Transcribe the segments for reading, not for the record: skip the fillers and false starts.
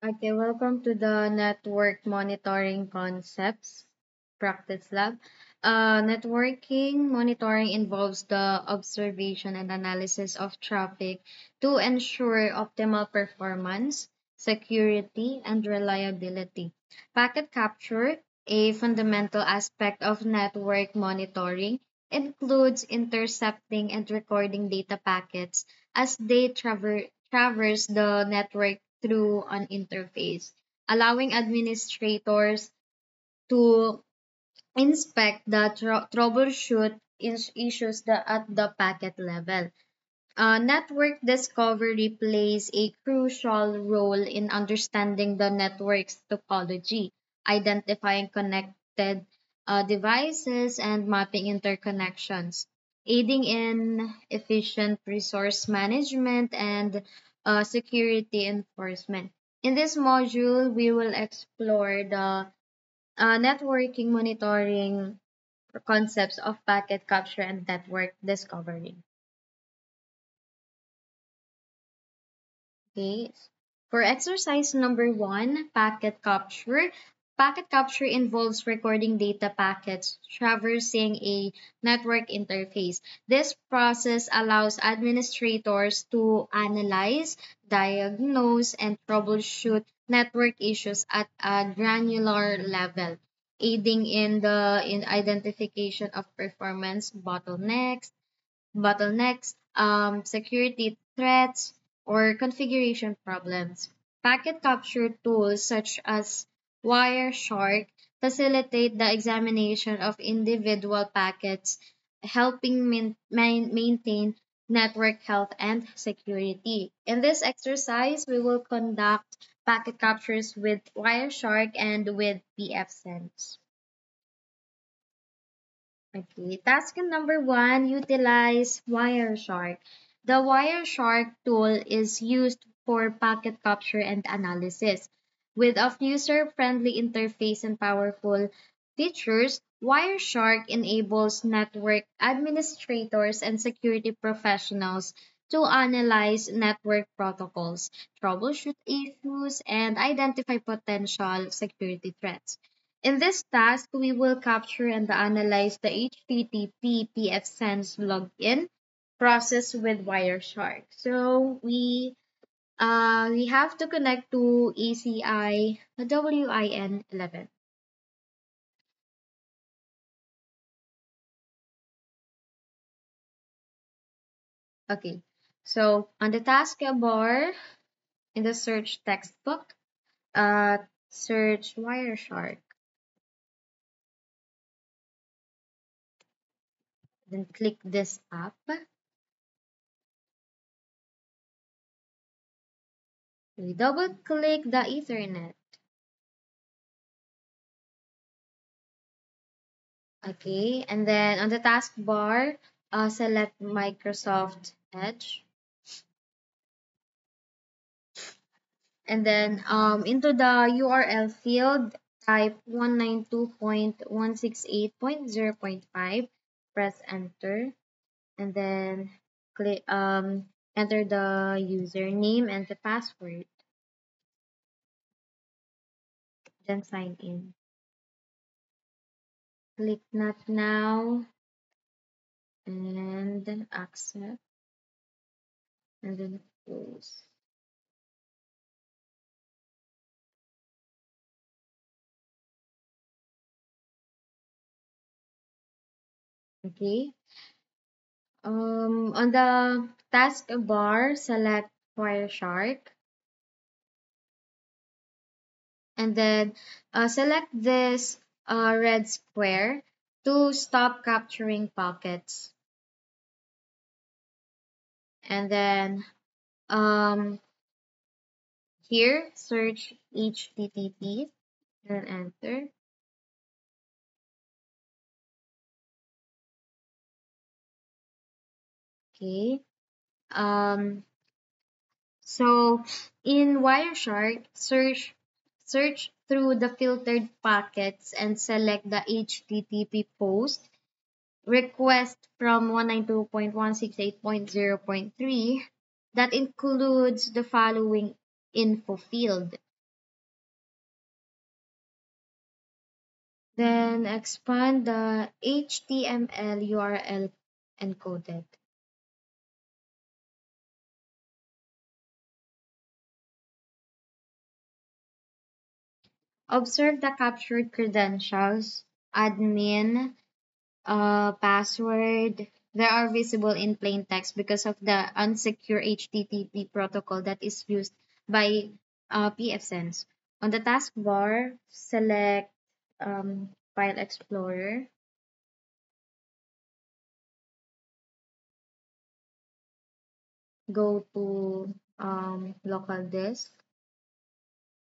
Okay, welcome to the Network Monitoring Concepts Practice Lab. Networking monitoring involves the observation and analysis of traffic to ensure optimal performance, security, and reliability. Packet capture, a fundamental aspect of network monitoring, includes intercepting and recording data packets as they traverse the network through an interface, allowing administrators to inspect the troubleshoot issues at the packet level. Network discovery plays a crucial role in understanding the network's topology, identifying connected devices, and mapping interconnections, aiding in efficient resource management and security enforcement. In this module, we will explore the networking monitoring concepts of packet capture and network discovery. Okay. For exercise number one, packet capture involves recording data packets traversing a network interface. This process allows administrators to analyze, diagnose, and troubleshoot network issues at a granular level, aiding in identification of performance bottlenecks, security threats, or configuration problems. Packet capture tools such as Wireshark facilitate the examination of individual packets, helping maintain network health and security. In this exercise, we will conduct packet captures with Wireshark and with pfSense. Okay, task number one, utilize Wireshark. The Wireshark tool is used for packet capture and analysis. With a user-friendly interface and powerful features, Wireshark enables network administrators and security professionals to analyze network protocols, troubleshoot issues, and identify potential security threats. In this task, we will capture and analyze the HTTP pfSense login process with Wireshark. So we have to connect to ACI WIN 11. Okay. So on the taskbar in the search textbook, search Wireshark. Then click this app. We double click the Ethernet. Okay, and then on the taskbar, select Microsoft Edge. And then into the URL field, type 192.168.0.5, press enter, and then click enter the username and the password, then sign in. Click not now, and then accept, and then close. Okay. On the taskbar, select Wireshark, and then select this red square to stop capturing packets. And then um, here, search HTTP and enter. Okay. Um, so in Wireshark, search through the filtered packets and select the HTTP post request from 192.168.0.3 that includes the following info field. Then expand the HTML URL encoded. Observe the captured credentials, admin, password. They are visible in plain text because of the unsecure HTTP protocol that is used by pfSense. On the taskbar, select File Explorer, go to local disk,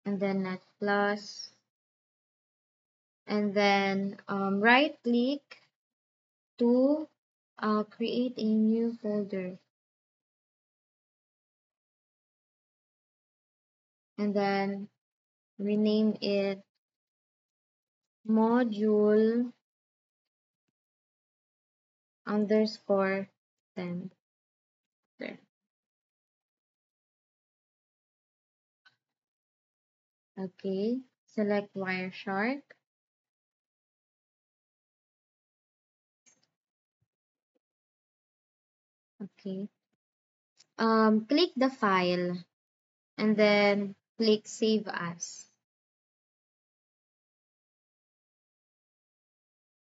and then Net Plus, and then right click to create a new folder, and then rename it module underscore 10. There. Okay, select Wireshark. Okay, click the file and then click Save As,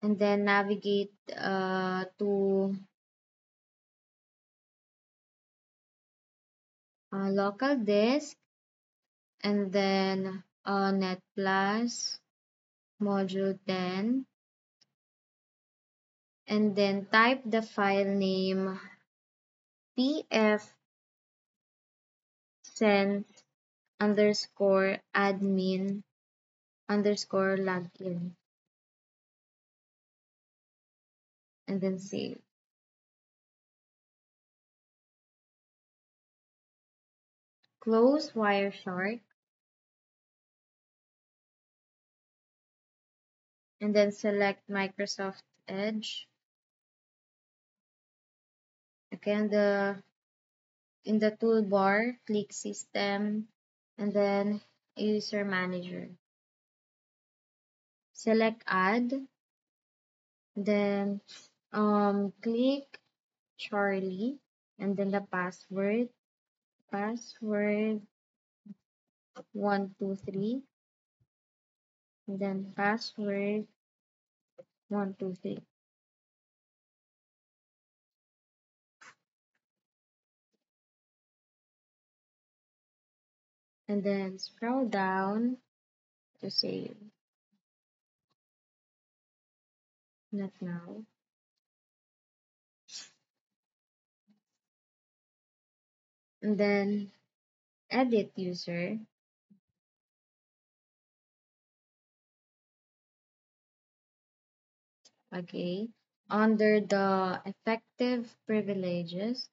and then navigate to local disk, and then Net Plus module 10, and then type the file name pfSense underscore admin underscore login, and then save. Close Wireshark, and then select Microsoft Edge. Okay, in the toolbar, click System, and then User Manager. Select Add, then click Charlie, and then the password 123, and then password 123. And then scroll down to save. Not now. And then edit user. Okay. Under the effective privileges,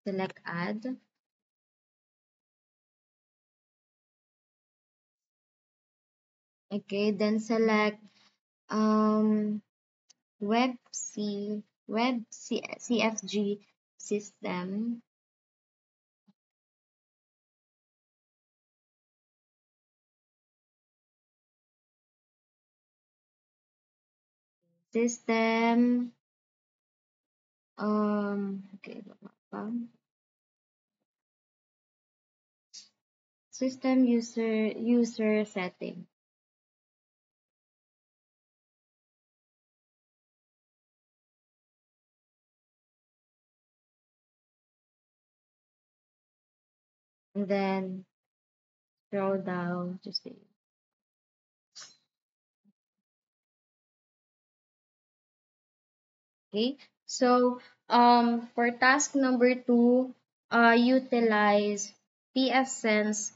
select add. Okay, then select um CFG system. System okay, baba pa. System user setting. And then scroll down to save. Okay, so for task number 2, utilize pfSense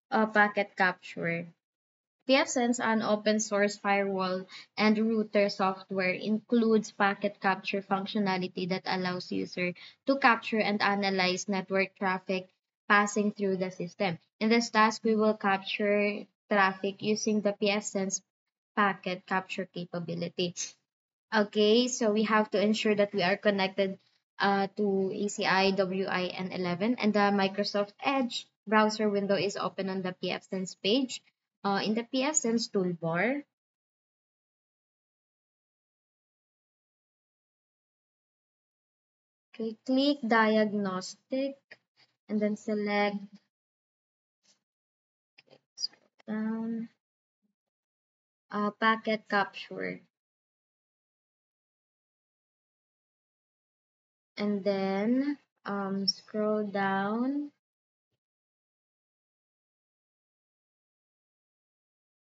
packet capture. pfSense, an open source firewall and router software, includes packet capture functionality that allows user to capture and analyze network traffic passing through the system. In this task, we will capture traffic using the pfSense packet capture capability. Okay, so we have to ensure that we are connected to ACI WIN11 and the Microsoft Edge browser window is open on the pfSense page. In the pfSense toolbar, okay, click diagnostic and then select, scroll down, packet capture, and then scroll down,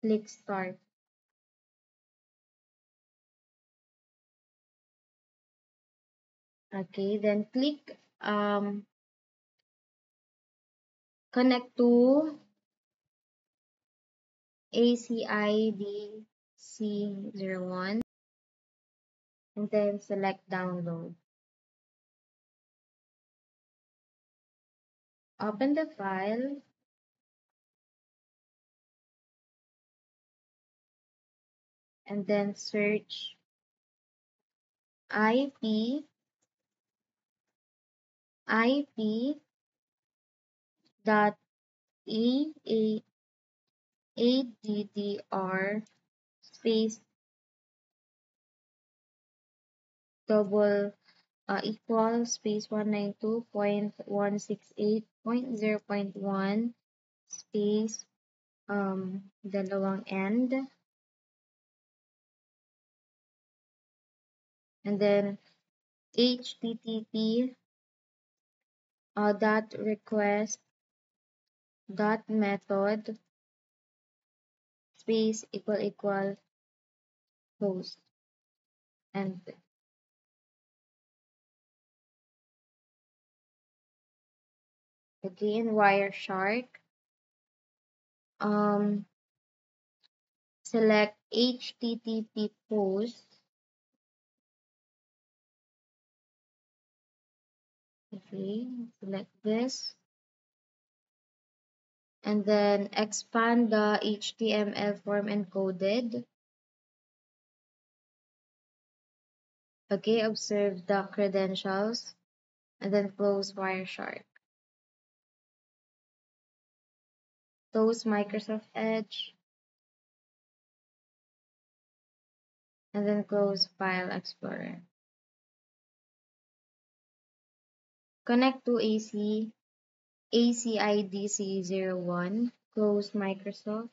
click start. Okay, then click connect to ACIDC01 and then select download. Open the file and then search IP dot addr space double equal space 192.168.0.1 space dalawang end, and then http dot request dot method space equal host, and again Wireshark, um select http post, okay, select this, and then expand the HTML form encoded. Okay, observe the credentials and then close Wireshark. Close Microsoft Edge and then close File Explorer. Connect to ACIDC01, close Microsoft,